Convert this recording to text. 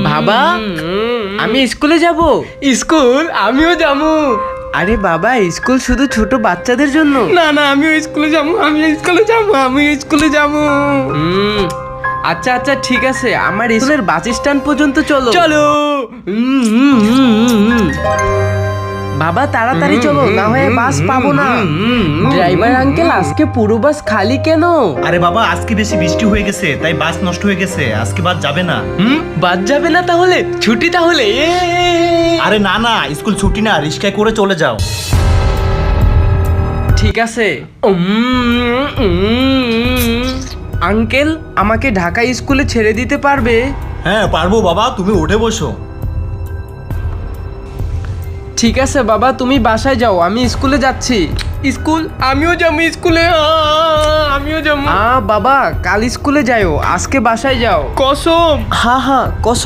বাবা আমি স্কুলে যাব। স্কুল আমিও যাবো। আরে বাবা স্কুল শুধু ছোট বাচ্চাদের জন্য। না না আমিও স্কুলে যাবো, আমি স্কুলে যাবো। আচ্ছা আচ্ছা ঠিক আছে, আমার স্কুলের বাস স্ট্যান্ড পর্যন্ত চলো। চলো। বাবা তাড়াতাড়ি চলো, না হয় বাস পাবো না। ড্রাইভার আঙ্কেল আজকে পুরো বাস খালি কেন? আরে বাবা আজকে বেশি বৃষ্টি হয়ে গেছে তাই বাস নষ্ট হয়ে গেছে, আজকে বাস যাবে না। বাদ যাবে না তাহলে? ছুটি তাহলে? আরে না না, স্কুল ছুটি না, রিক্সায় করে চলে যাও। ঠিক আছে। আঙ্কেল আমাকে ঢাকা স্কুলে ছেড়ে দিতে পারবে? হ্যাঁ পারবো বাবা, তুমি উঠে বসো। ঠিক আছে বাবা, তুমি বাসায় যাও, আমি স্কুলে যাচ্ছি। স্কুল আমিও যাবো স্কুলে, আমিও যাবো। বাবা কাল স্কুলে যাও, আজকে বাসায় যাও। কসম। হ্যাঁ হ্যাঁ কসম।